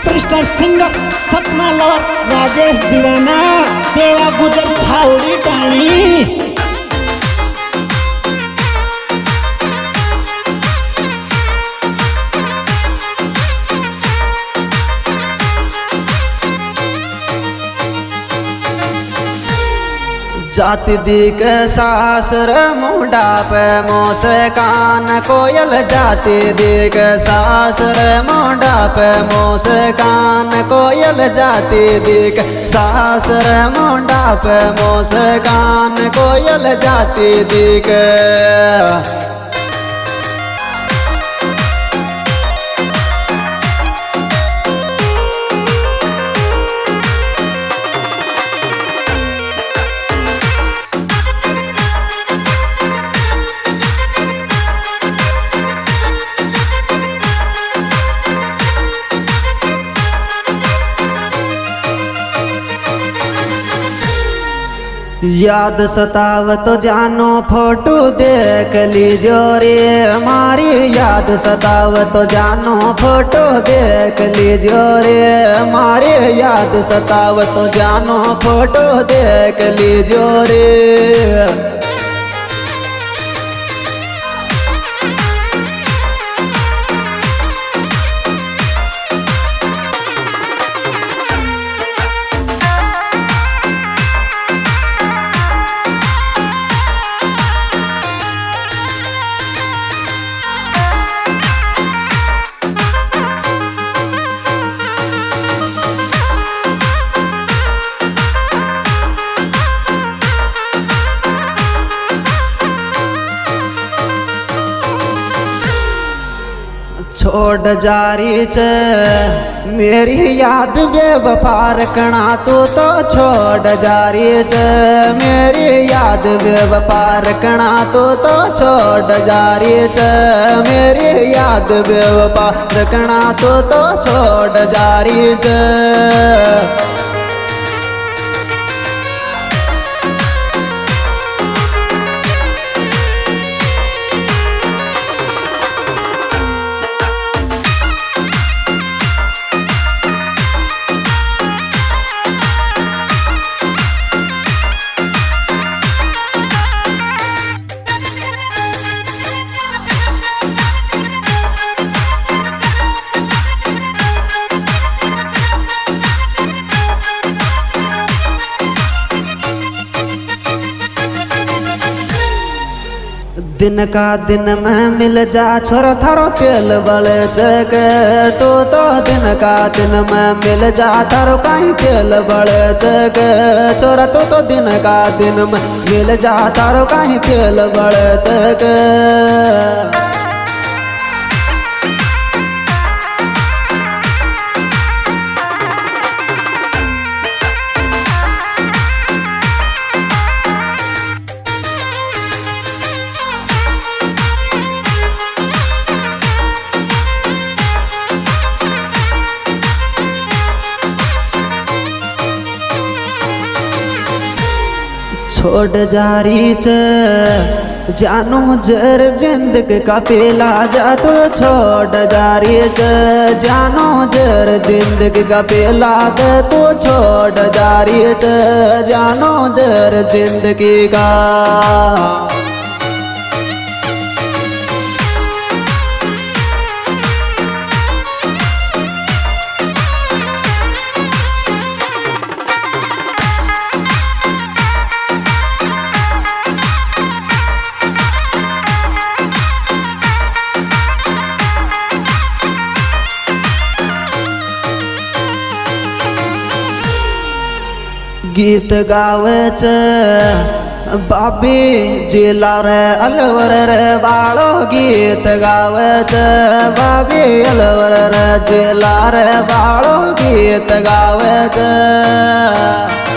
Superstar singer सपना lover Rajesh दीवाना देवा गुजर छावड़ी टाणी। जाति दीक सासर मुंडा पे मुस्कान कोयल जाति दीक सासर मुंडा पे मुस्कान कोयल जाति दीक सासर मुंडा पे मुस्कान कोयल जाति दीक। याद सताव तो जानो फोटो देख लीजो रे हमारी याद सताव तो जानो फोटो देख लीजो रे हमारी याद सताव तो जानो फोटो देख लीजो रे। छोड़ जारी च मेरी याद बेवफा रखना तू तो छोड़ जारी च मेरी याद बेवफा रखना तू तो छोड़ जारी च मेरी याद बेवफा रखना तू तो छोड़ जारी च। दिन का दिन में मिल जा छोरा थारो तेल बड़े चक तो दिन का दिन में मिल जा थारो कहीं तेल बड़े चक छोरा तो दिन का दिन में मिल जा थारो कहीं तेल बड़े चक। छोड़ जारी च जानो जर जिंदगी का पेला जा तो छोड़ जारी च जानो जर जिंदगी का पेला दे तो छोड़ जारी च जानो जर जिंदगी का। गीत गावे च बाबी जिला रे अलवर रे बाड़ो गीत गावे च बाबी अलवर रे जिला रे बाड़ो गीत गावे च।